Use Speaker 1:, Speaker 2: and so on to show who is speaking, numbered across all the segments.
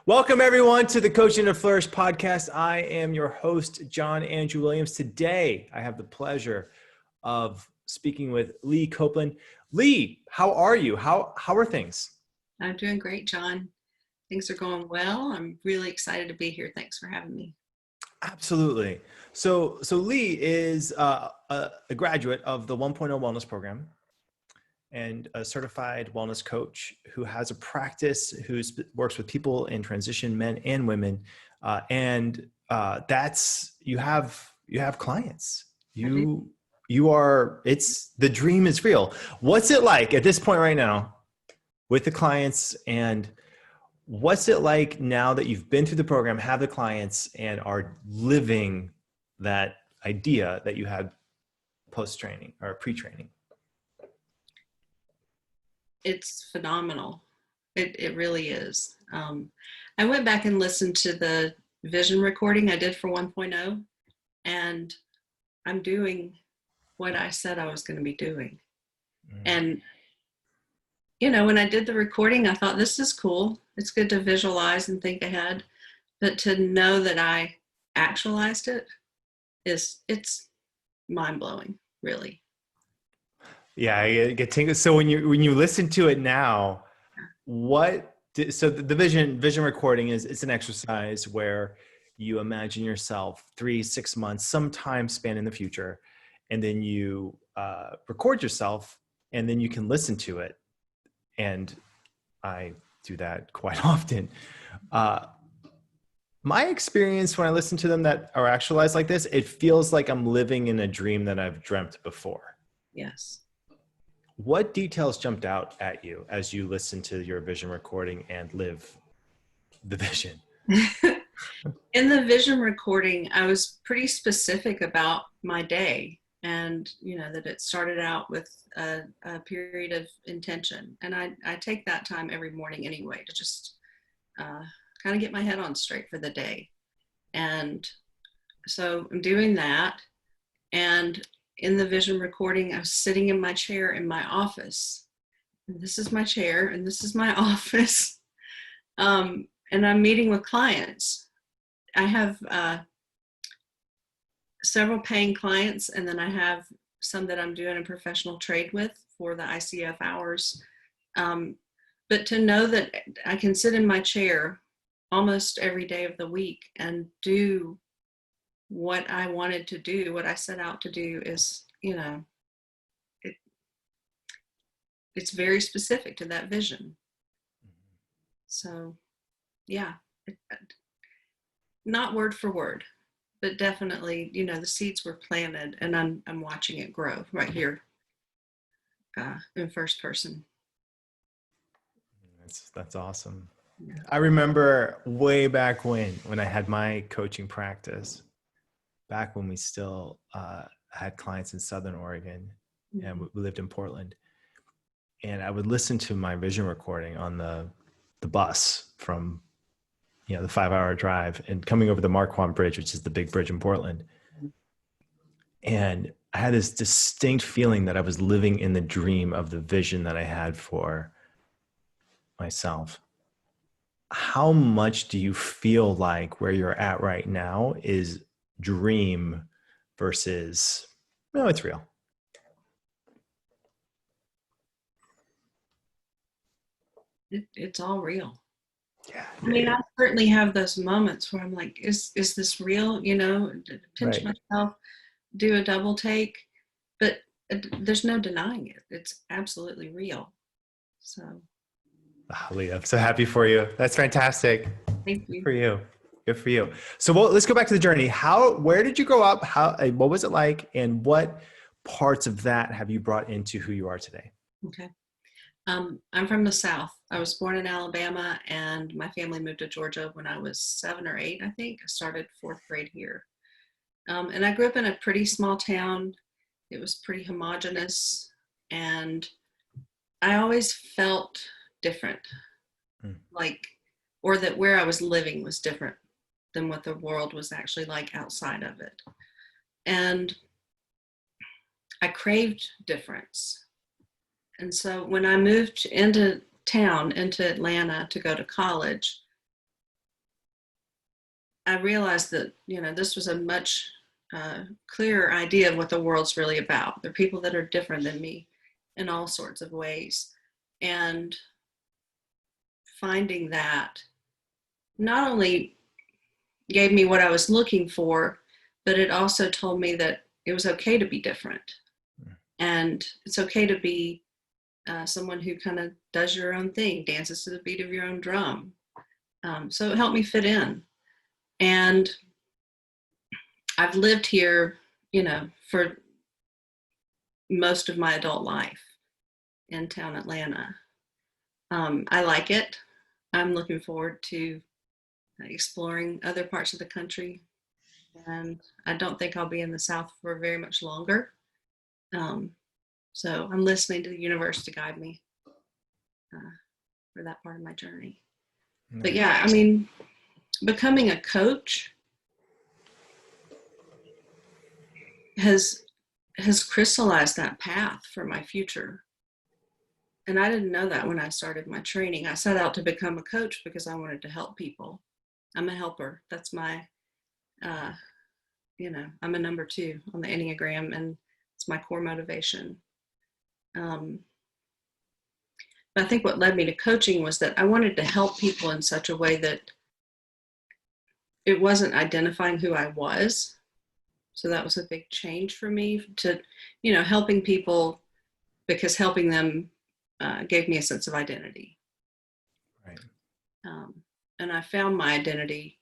Speaker 1: Welcome, everyone, to the Coaching to Flourish podcast. I am your host, John Andrew Williams. Today, I have the pleasure of speaking with Leigh Copeland. Leigh, how are you? How are things?
Speaker 2: I'm doing great, John. Things are going well. I'm really excited to be here. Thanks for having me.
Speaker 1: Absolutely. So Leigh is a graduate of the 1.0 Wellness Program and a certified wellness coach who has a practice, works with people in transition, men and women. That's, you have clients. It's the dream is real. What's it like at this point right now with the clients, and what's it like now that you've been through the program, have the clients, and are living that idea that you had post-training or pre-training?
Speaker 2: It's phenomenal. It really is. I went back and listened to the vision recording I did for 1.0, and I'm doing what I said I was going to be doing. And, when I did the recording, I thought, this is cool. It's good to visualize and think ahead. But to know that I actualized it's mind-blowing, really.
Speaker 1: Yeah, I get tingles. So when you listen to it now, so the vision recording it's an exercise where you imagine yourself 3-6 months, sometime span in the future, and then you record yourself, and then you can listen to it. And I do that quite often. My experience when I listen to them that are actualized like this, it feels like I'm living in a dream that I've dreamt before.
Speaker 2: Yes.
Speaker 1: What details jumped out at you as you listened to your vision recording and live the vision?
Speaker 2: In the vision recording, I was pretty specific about my day, and that it started out with a period of intention. And I take that time every morning anyway to just kind of get my head on straight for the day. And so I'm doing that. And in the vision recording, I was sitting in my chair in my office. And this is my chair, and this is my office. And I'm meeting with clients. I have several paying clients, and then I have some that I'm doing a professional trade with for the ICF hours. But to know that I can sit in my chair almost every day of the week and do what I wanted to do, what I set out to do, is, it's very specific to that vision. So, yeah, not word for word, but definitely, the seeds were planted, and I'm watching it grow right here in first person.
Speaker 1: That's awesome. Yeah. I remember way back when I had my coaching practice, back when we still had clients in Southern Oregon, and we lived in Portland. And I would listen to my vision recording on the bus from, the 5-hour drive and coming over the Marquand Bridge, which is the big bridge in Portland. And I had this distinct feeling that I was living in the dream of the vision that I had for myself. How much do you feel like where you're at right now is dream versus, no, it's real?
Speaker 2: It's all real.
Speaker 1: Yeah.
Speaker 2: I mean, I certainly have those moments where I'm like, is this real? Pinch myself, do a double take, but there's no denying it. It's absolutely real. So.
Speaker 1: Leigh, I'm so happy for you. That's fantastic.
Speaker 2: Thank you.
Speaker 1: Good for you. Good for you. So let's go back to the journey. Where did you grow up? What was it like? And what parts of that have you brought into who you are today?
Speaker 2: Okay. I'm from the South. I was born in Alabama, and my family moved to Georgia when I was 7 or 8, I think. I started 4th grade here. And I grew up in a pretty small town. It was pretty homogenous, and I always felt different, or that where I was living was different than what the world was actually like outside of it. And I craved difference. And so when I moved into town, into Atlanta to go to college, I realized that, this was a much clearer idea of what the world's really about. There are people that are different than me in all sorts of ways. And finding that not only gave me what I was looking for, but it also told me that it was okay to be different. And it's okay to be someone who kind of does your own thing, dances to the beat of your own drum. So it helped me fit in. And I've lived here, for most of my adult life in town Atlanta. I like it. I'm looking forward to exploring other parts of the country. And I don't think I'll be in the South for very much longer. So I'm listening to the universe to guide me for that part of my journey.
Speaker 1: Nice.
Speaker 2: But yeah, I mean, becoming a coach has crystallized that path for my future. And I didn't know that when I started my training. I set out to become a coach because I wanted to help people. I'm a helper. That's my, I'm a number 2 on the Enneagram, and it's my core motivation. But I think what led me to coaching was that I wanted to help people in such a way that it wasn't identifying who I was. So that was a big change for me to, helping people, because helping them gave me a sense of identity.
Speaker 1: Right.
Speaker 2: And I found my identity,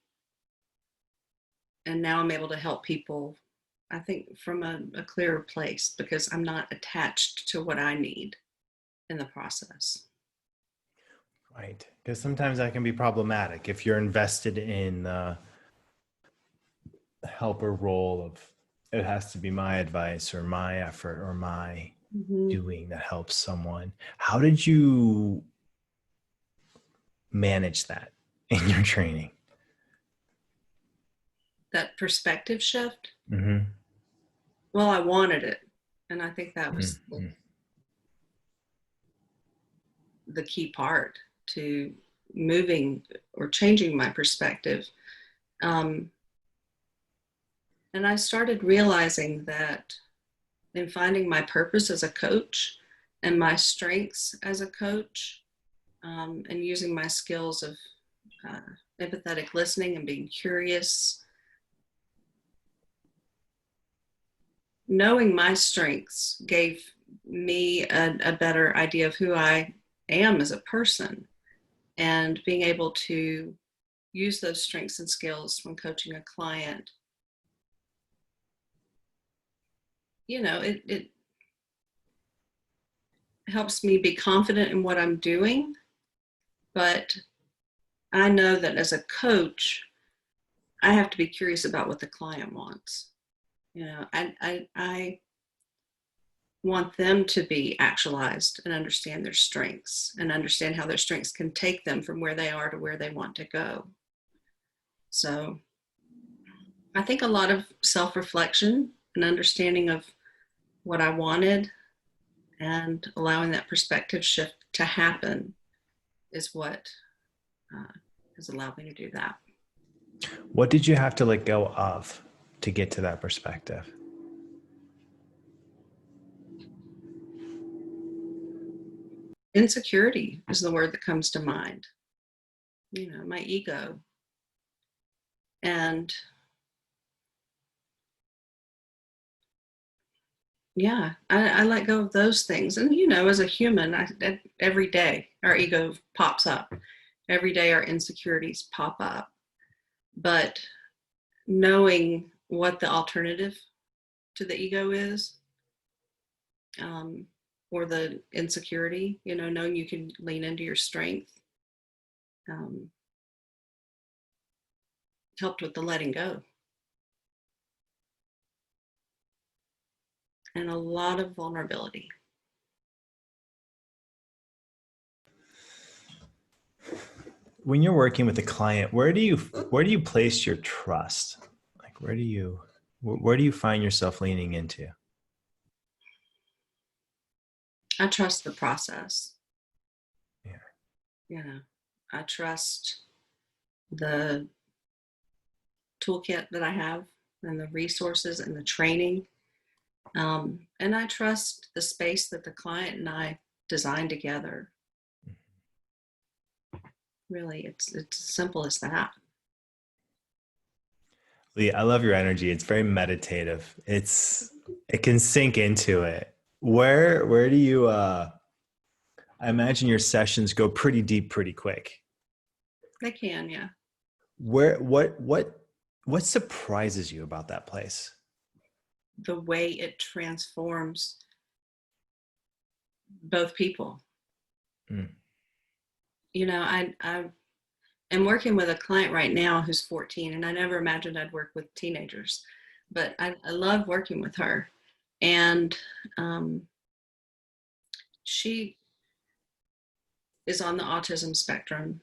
Speaker 2: and now I'm able to help people, I think, from a clearer place, because I'm not attached to what I need in the process.
Speaker 1: Right. Because sometimes that can be problematic if you're invested in the helper role of, it has to be my advice or my effort or my doing that helps someone. How did you manage that in your training?
Speaker 2: That perspective shift?
Speaker 1: Mm-hmm.
Speaker 2: Well, I wanted it. And I think that was the key part to moving or changing my perspective. And I started realizing that in finding my purpose as a coach and my strengths as a coach, and using my skills of empathetic listening and being curious, knowing my strengths gave me a better idea of who I am as a person, and being able to use those strengths and skills when coaching a client. It helps me be confident in what I'm doing, but I know that as a coach, I have to be curious about what the client wants. I want them to be actualized and understand their strengths, and understand how their strengths can take them from where they are to where they want to go. So I think a lot of self-reflection and understanding of what I wanted and allowing that perspective shift to happen is what has allowed me to do that.
Speaker 1: What did you have to let go of to get to that perspective?
Speaker 2: Insecurity is the word that comes to mind. My ego. And yeah, I let go of those things. And, as a human, every day our ego pops up. Every day our insecurities pop up. But knowing what the alternative to the ego is, or the insecurity, knowing you can lean into your strength, helped with the letting go. And a lot of vulnerability.
Speaker 1: When you're working with a client, where do you place your trust? Like, where do you find yourself leaning into?
Speaker 2: I trust the process.
Speaker 1: Yeah.
Speaker 2: I trust the toolkit that I have and the resources and the training. And I trust the space that the client and I design together. Really, it's as simple as that.
Speaker 1: Leigh, I love your energy. It's very meditative. It can sink into it. Where do you I imagine your sessions go pretty deep pretty quick.
Speaker 2: They can, yeah.
Speaker 1: Where what surprises you about that place?
Speaker 2: The way it transforms both people.
Speaker 1: Mm.
Speaker 2: You know, I am working with a client right now who's 14, and I never imagined I'd work with teenagers, but I love working with her. And she is on the autism spectrum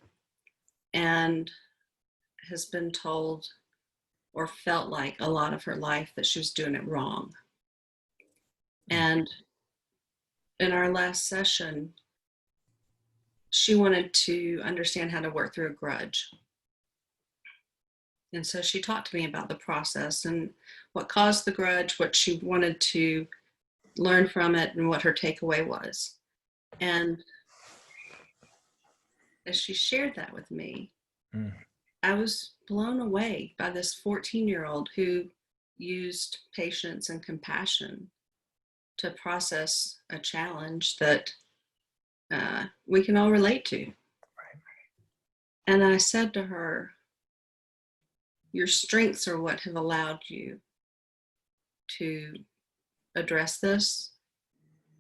Speaker 2: and has been told or felt like a lot of her life that she was doing it wrong. And in our last session, she wanted to understand how to work through a grudge. And so she talked to me about the process and what caused the grudge, what she wanted to learn from it, and what her takeaway was. And as she shared that with me, I was blown away by this 14-year-old who used patience and compassion to process a challenge that we can all relate to.
Speaker 1: Right.
Speaker 2: And I said to her, your strengths are what have allowed you to address this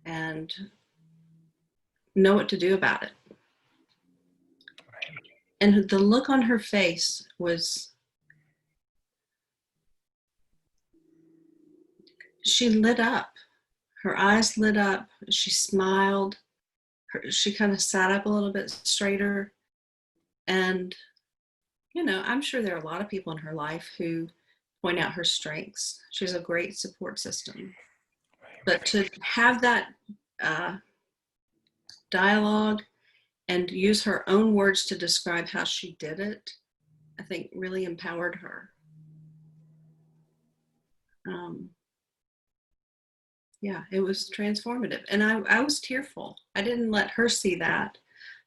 Speaker 2: and know what to do about it.
Speaker 1: Right.
Speaker 2: And the look on her face was, she lit up. Her eyes lit up. She smiled. She kind of sat up a little bit straighter. And, you know, I'm sure there are a lot of people in her life who point out her strengths. She has a great support system. But to have that dialogue and use her own words to describe how she did it, I think really empowered her. Yeah, it was transformative. And I was tearful. I didn't let her see that.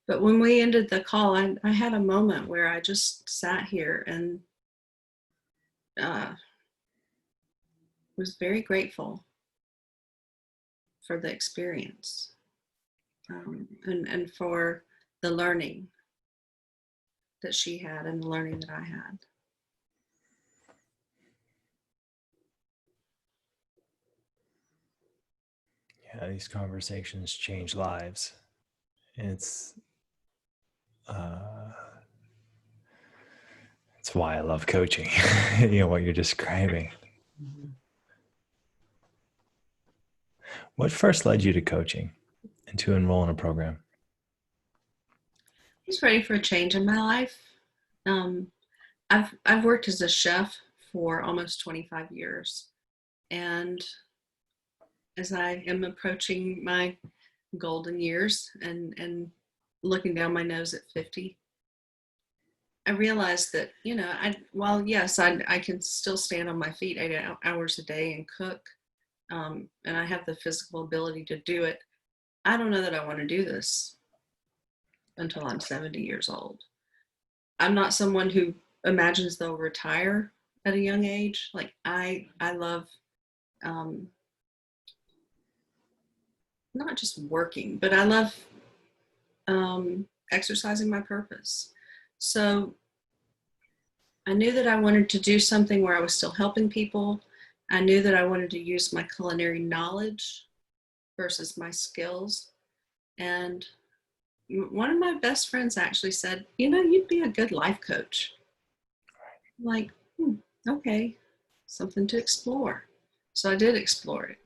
Speaker 2: But when we ended the call, I had a moment where I just sat here and was very grateful for the experience and for the learning that she had and the learning that I had.
Speaker 1: Yeah, these conversations change lives. It's it's why I love coaching. You know what you're describing.
Speaker 2: Mm-hmm.
Speaker 1: What first led you to coaching and to enroll in a program?
Speaker 2: I was ready for a change in my life. I've worked as a chef for almost 25 years, and as I am approaching my golden years and looking down my nose at 50, I realized that, you know, while yes, I can still stand on my feet 8 hours a day and cook, and I have the physical ability to do it, I don't know that I want to do this until I'm 70 years old. I'm not someone who imagines they'll retire at a young age. Like I love not just working, but I love exercising my purpose. So I knew that I wanted to do something where I was still helping people. I knew that I wanted to use my culinary knowledge versus my skills. And one of my best friends actually said, you know, you'd be a good life coach. I'm like, okay, something to explore. So I did explore it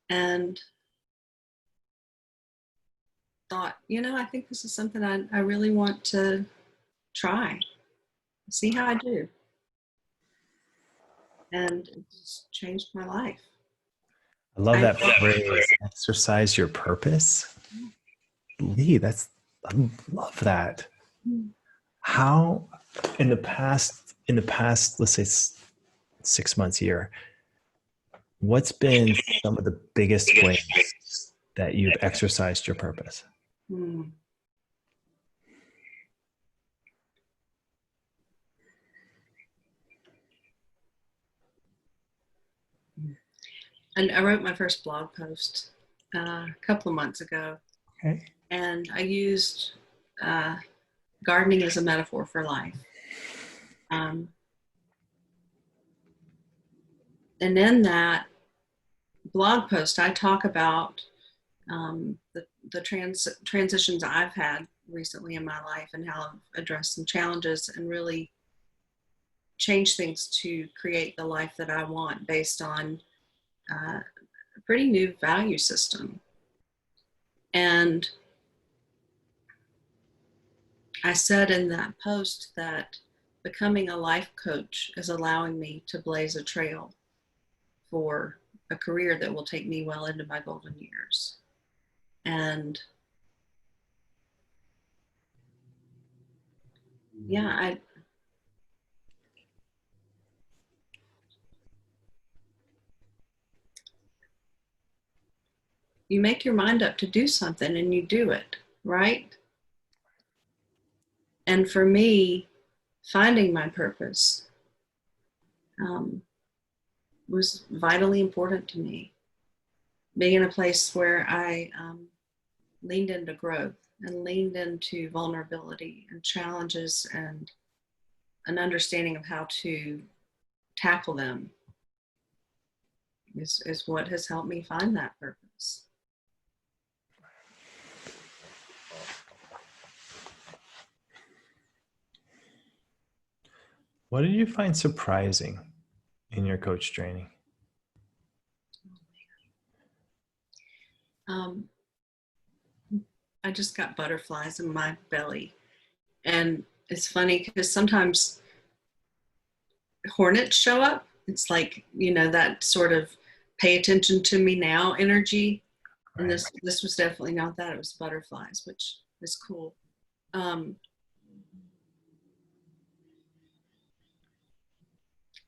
Speaker 2: and thought, you know, I think this is something I really want to try, see how I do. And it's changed my life.
Speaker 1: I love that phrase, exercise your purpose. Leigh, I love that. How in the past, in the past, let's say 6 months, year, what's been some of the biggest ways that you've exercised your purpose?
Speaker 2: Hmm. And I wrote my first blog post a couple of months ago,
Speaker 1: Okay.
Speaker 2: and I used gardening as a metaphor for life. Um, and in that blog post, I talk about the transitions I've had recently in my life and how I've addressed some challenges and really changed things to create the life that I want based on a pretty new value system. And I said in that post that becoming a life coach is allowing me to blaze a trail for a career that will take me well into my golden years. And yeah, you make your mind up to do something and you do it, right? And for me, finding my purpose um, was vitally important to me. Being in a place where I leaned into growth and leaned into vulnerability and challenges and an understanding of how to tackle them is what has helped me find that purpose.
Speaker 1: What did you find surprising in your coach training?
Speaker 2: Um, I just got butterflies in my belly. And it's funny because sometimes hornets show up. It's like, that sort of pay attention to me now energy. And
Speaker 1: Right.
Speaker 2: this was definitely not that. It was butterflies, which is cool.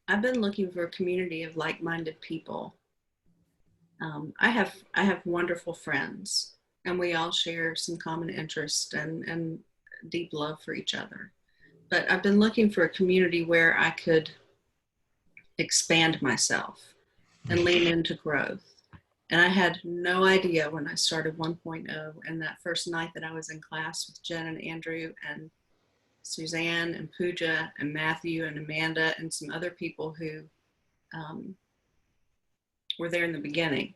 Speaker 2: I've been looking for a community of like-minded people. I have wonderful friends, and we all share some common interests and deep love for each other. But I've been looking for a community where I could expand myself and lean into growth. And I had no idea when I started 1.0 and that first night that I was in class with Jen and Andrew and Suzanne and Pooja and Matthew and Amanda and some other people who were there in the beginning.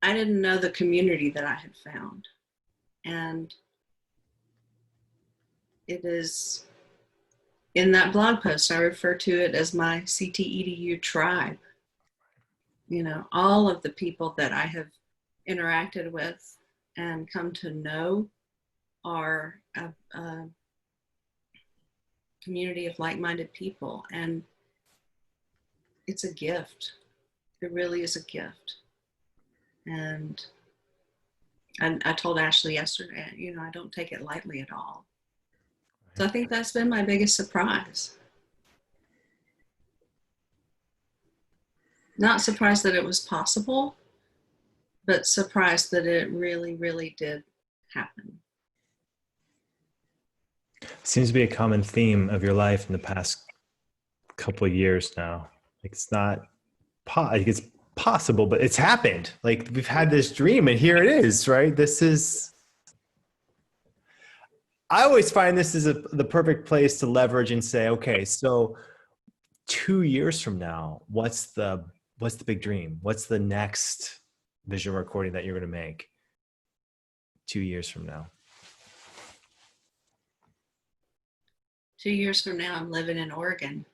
Speaker 2: I didn't know the community that I had found. And it is in that blog post, I refer to it as my CTEDU tribe. All of the people that I have interacted with and come to know are a community of like-minded people. And it's a gift. It really is a gift. And I told Ashley yesterday, I don't take it lightly at all. So I think that's been my biggest surprise. Not surprised that it was possible, but surprised that it really, really did happen.
Speaker 1: Seems to be a common theme of your life in the past couple of years now. Like it's not, like it's possible, but it's happened. Like we've had this dream, and here it is. Right? I always find this is the perfect place to leverage and say, okay, so 2 years from now, what's the big dream? What's the next vision recording that you're going to make 2 years from now?
Speaker 2: 2 years from now, I'm living in Oregon,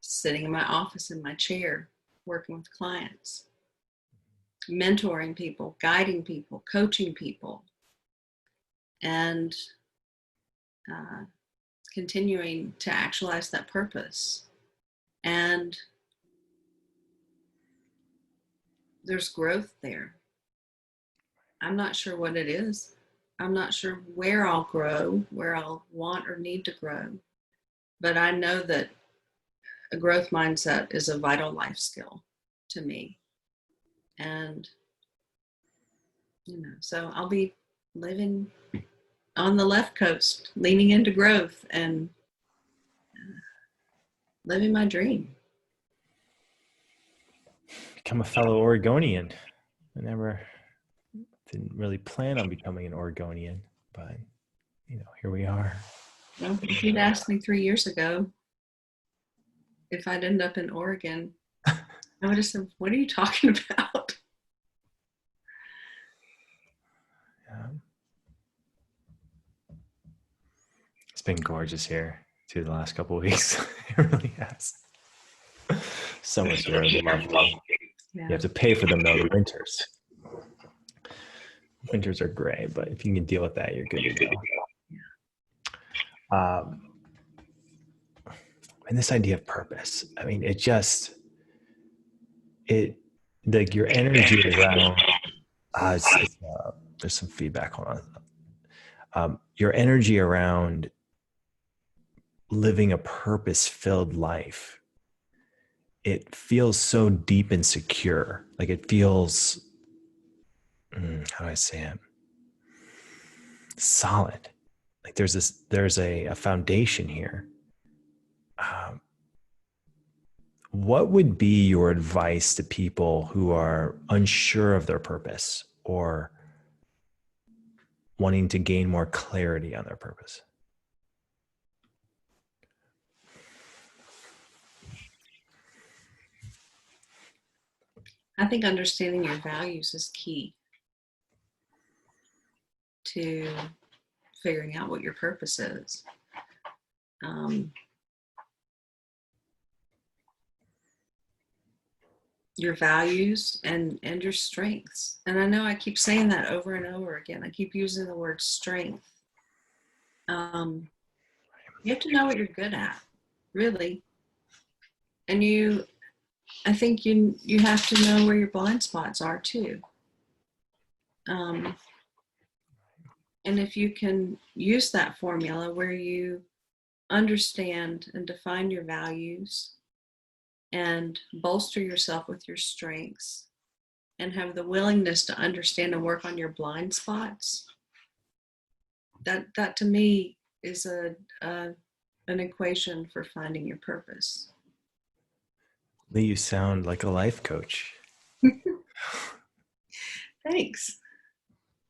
Speaker 2: sitting in my office in my chair, working with clients, mentoring people, guiding people, coaching people, and continuing to actualize that purpose. And there's growth there. I'm not sure what it is. I'm not sure where I'll grow, where I'll want or need to grow. but I know that a growth mindset is a vital life skill to me. And, so I'll be living on the left coast, leaning into growth and living my dream.
Speaker 1: Become a fellow Oregonian. I never didn't really plan on becoming an Oregonian, but here we are.
Speaker 2: Well, if you'd asked me 3 years ago if I'd end up in Oregon, I would have said, "What are you talking about?"
Speaker 1: Yeah. It's been gorgeous here too the last couple of weeks. It really has. Summers here are lovely.
Speaker 2: Yeah.
Speaker 1: You have to pay for them though, the winters. Winters are gray, but if you can deal with that, you're good to go. And this idea of purpose, I mean, like your energy around, there's some feedback, hold on. Your energy around living a purpose-filled life, it feels so deep and secure. Like it feels, how do I say it? Solid. Like there's a foundation here. What would be your advice to people who are unsure of their purpose or wanting to gain more clarity on their purpose?
Speaker 2: I think understanding your values is key to figuring out what your purpose is. Your values and your strengths. And I know I keep saying that over and over again. I keep using the word strength. You have to know what you're good at, really. And I think you have to know where your blind spots are too. And if you can use that formula where you understand and define your values and bolster yourself with your strengths and have the willingness to understand and work on your blind spots, that to me is an equation for finding your purpose.
Speaker 1: Leigh, you sound like a life coach.
Speaker 2: Thanks.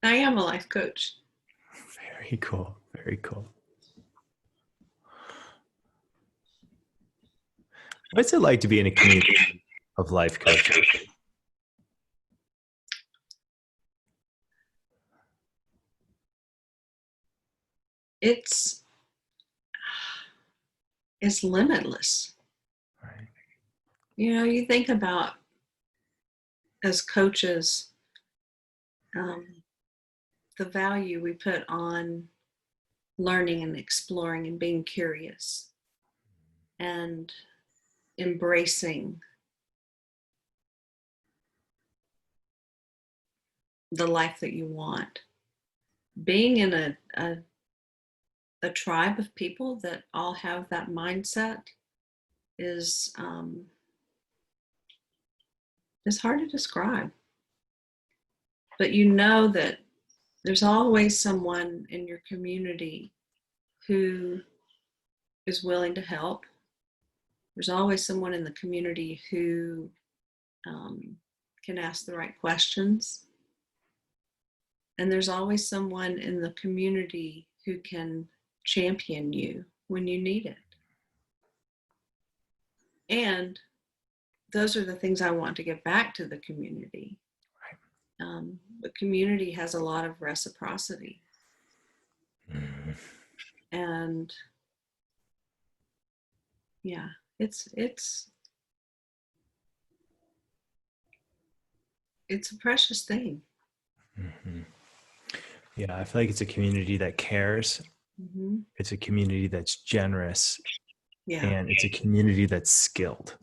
Speaker 2: I am a life coach.
Speaker 1: Very cool. Very cool. What's it like to be in a community of life coaches?
Speaker 2: It's limitless.
Speaker 1: Right.
Speaker 2: You think about as coaches, the value we put on learning and exploring and being curious and embracing the life that you want. Being in a tribe of people that all have that mindset is hard to describe. But that there's always someone in your community who is willing to help. There's always someone in the community who can ask the right questions. And there's always someone in the community who can champion you when you need it. And those are the things I want to get back to the community. The community has a lot of reciprocity. And yeah, it's a precious thing.
Speaker 1: Mm-hmm. Yeah, I feel like it's a community that cares. Mm-hmm. It's a community that's generous. Yeah. And it's a community that's skilled.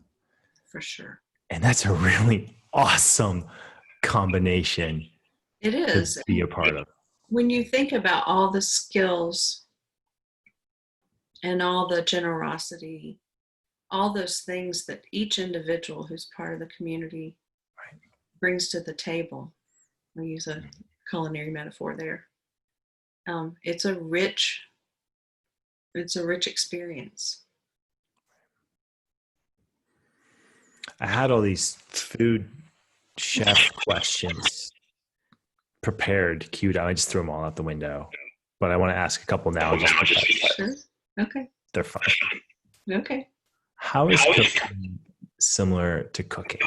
Speaker 2: For sure.
Speaker 1: And that's a really awesome combination.
Speaker 2: It is.
Speaker 1: To be a part of.
Speaker 2: When you think about all the skills and all the generosity, all those things that each individual who's part of the community
Speaker 1: Right.
Speaker 2: brings to the table. I'll use a culinary metaphor there. It's a rich experience.
Speaker 1: I had all these food chef questions prepared, queued out. I just threw them all out the window, but I want to ask a couple now just because
Speaker 2: Sure. Okay.
Speaker 1: they're fun.
Speaker 2: Okay.
Speaker 1: How is cooking similar to cooking?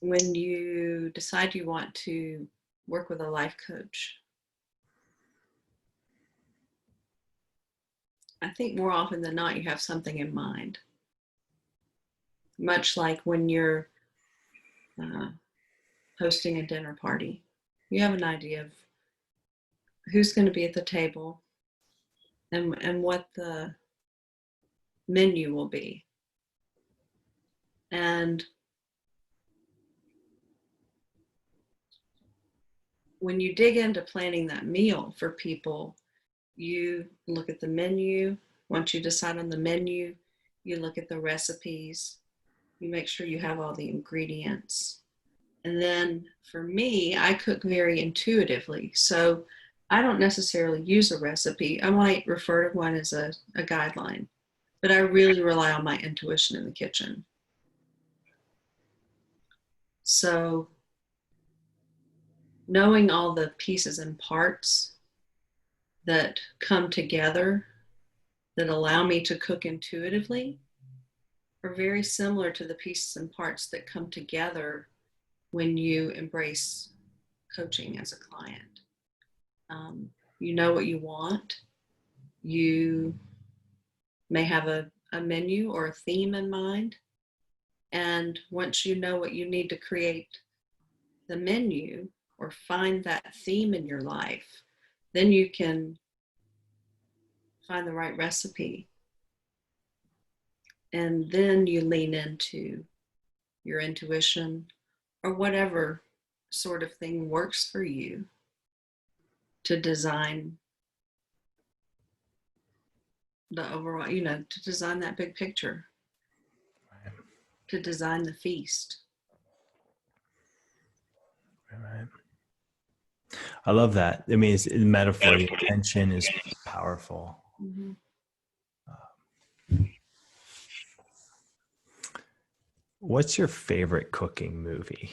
Speaker 2: When you decide you want to work with a life coach, I think more often than not, you have something in mind. Much like when you're hosting a dinner party, you have an idea of who's going to be at the table and what the menu will be. And when you dig into planning that meal for people, you look at the menu. Once you decide on the menu, you look at the recipes. You make sure you have all the ingredients. And then for me, I cook very intuitively. So I don't necessarily use a recipe. I might refer to one as a guideline, but I really rely on my intuition in the kitchen. So knowing all the pieces and parts that come together that allow me to cook intuitively are very similar to the pieces and parts that come together when you embrace coaching as a client. You know what you want. You may have a menu or a theme in mind. And once you know what you need to create the menu or find that theme in your life, then you can find the right recipe. And then you lean into your intuition or whatever sort of thing works for you to design the overall, to design that big picture,
Speaker 1: Right.
Speaker 2: to design the feast.
Speaker 1: Right. I love that. I mean, it's a metaphor. The intention is powerful.
Speaker 2: Mm-hmm.
Speaker 1: What's your favorite cooking movie?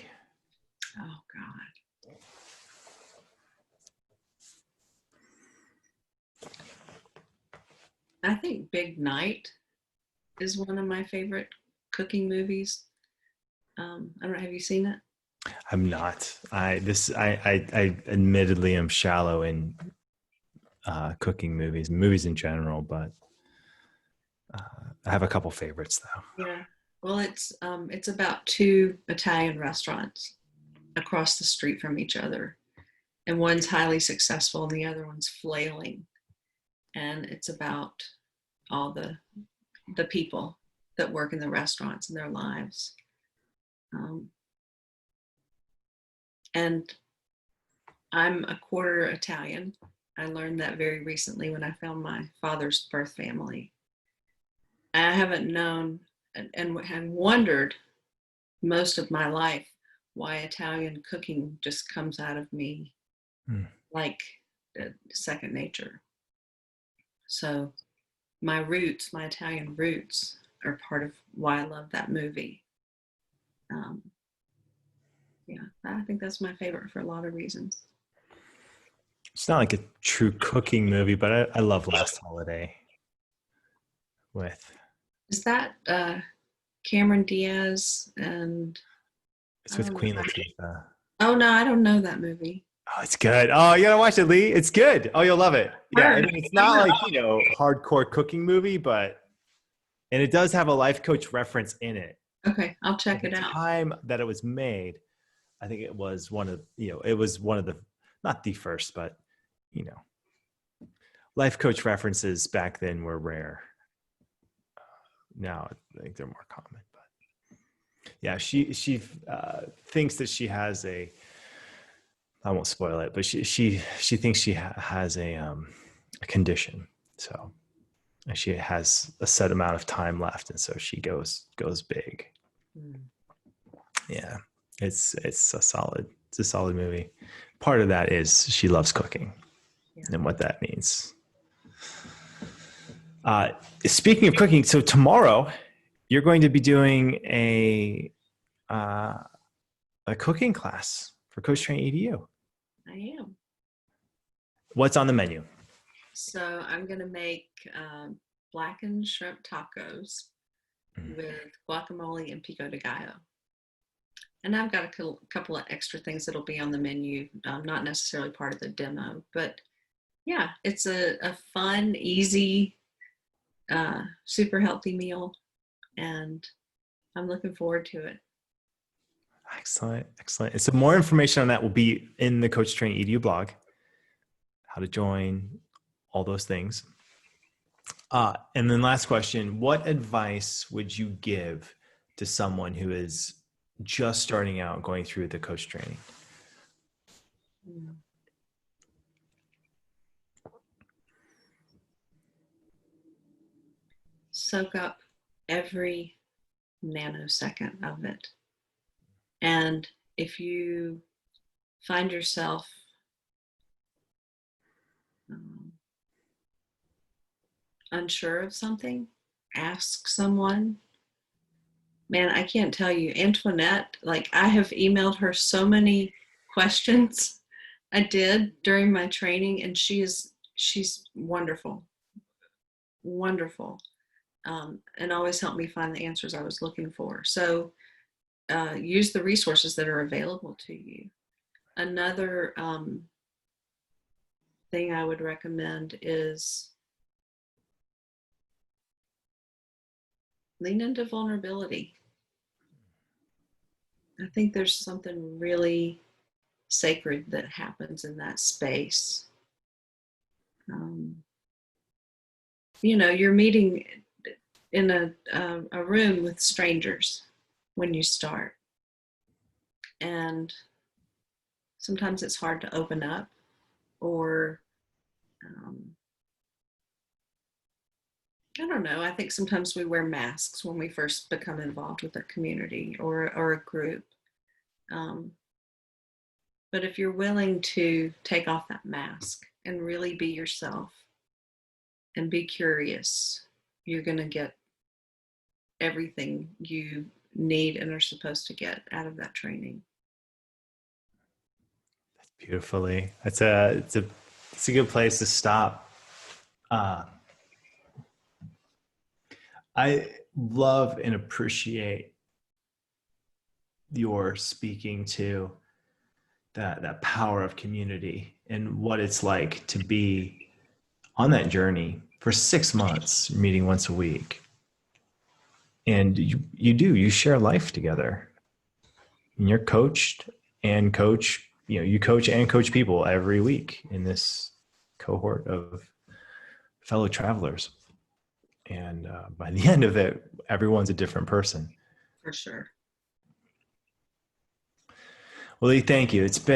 Speaker 2: Oh, God. I think Big Night is one of my favorite cooking movies. I don't know, have you seen it?
Speaker 1: I'm not. I admittedly am shallow in cooking movies in general, but I have a couple favorites though.
Speaker 2: Yeah. Well, it's about two Italian restaurants across the street from each other, and one's highly successful and the other one's flailing. And it's about all the people that work in the restaurants and their lives. And I'm a quarter Italian. I learned that very recently when I found my father's birth family. I haven't known and have wondered most of my life why Italian cooking just comes out of me like second nature. So my roots, my Italian roots, are part of why I love that movie. Yeah, I think that's my favorite for a lot of reasons.
Speaker 1: It's not like a true cooking movie, but I love Last Holiday.
Speaker 2: Is that Cameron Diaz and
Speaker 1: it's with Queen Latifah.
Speaker 2: Oh no, I don't know that movie.
Speaker 1: Oh, it's good. Oh, you gotta watch it, Leigh. It's good. Oh, you'll love it. Yeah, I mean, it's not like hardcore cooking movie, but it does have a life coach reference in it.
Speaker 2: Okay, I'll check it out.
Speaker 1: At the time that it was made, I think it was one of the, not the first, but life coach references back then were rare. Now I think they're more common. But Yeah, she thinks that she has a. I won't spoil it, but she thinks she has a condition. So she has a set amount of time left, and so she goes big.
Speaker 2: Mm.
Speaker 1: Yeah, it's a solid movie. Part of that is she loves cooking,
Speaker 2: Yeah.
Speaker 1: and what that means. Speaking of cooking, so tomorrow you're going to be doing a cooking class for Coach Train EDU.
Speaker 2: I am.
Speaker 1: What's on the menu?
Speaker 2: So I'm going to make blackened shrimp tacos with guacamole and pico de gallo. And I've got a couple of extra things that'll be on the menu, not necessarily part of the demo, but yeah, it's a fun, easy, super healthy meal. And I'm looking forward to it.
Speaker 1: Excellent. And so more information on that will be in the Coach Train EDU blog, how to join, all those things. And then last question, what advice would you give to someone who is just starting out going through the coach training?
Speaker 2: Soak up every nanosecond of it. And if you find yourself unsure of something, ask someone. Man, I can't tell you, Antoinette, like I have emailed her so many questions I did during my training, and she's wonderful, wonderful, and always helped me find the answers I was looking for. So use the resources that are available to you. Another thing I would recommend is lean into vulnerability. I think there's something really sacred that happens in that space. You're meeting in a room with strangers when you start. And sometimes it's hard to open up, or I don't know. I think sometimes we wear masks when we first become involved with a community or a group. But if you're willing to take off that mask and really be yourself and be curious, you're going to get everything you need and are supposed to get out of that training.
Speaker 1: Beautifully. It's a good place to stop. I love and appreciate your speaking to that power of community and what it's like to be on that journey for 6 months, meeting once a week. And you share life together. And you're coached and coach, you coach and coach people every week in this cohort of fellow travelers. And by the end of it, everyone's a different person.
Speaker 2: For sure.
Speaker 1: Well, Leigh, thank you. It's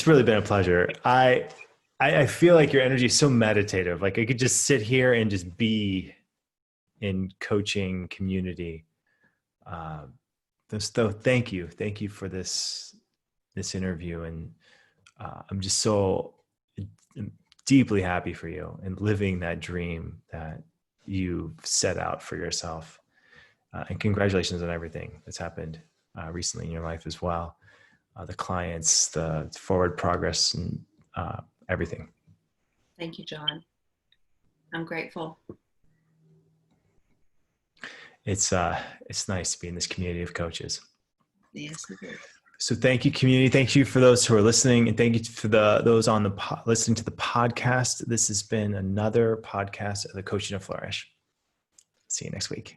Speaker 1: really been a pleasure. I feel like your energy is so meditative. Like I could just sit here and just be in coaching community. So thank you for this interview, and I'm just so deeply happy for you and living that dream that you set out for yourself. And congratulations on everything that's happened recently in your life as well. The clients, the forward progress, and everything.
Speaker 2: Thank you, John. I'm grateful.
Speaker 1: It's nice to be in this community of coaches.
Speaker 2: Yes, it is.
Speaker 1: So thank you, community. Thank you for those who are listening, and thank you for those on listening to the podcast. This has been another podcast of the Coaching to Flourish. See you next week.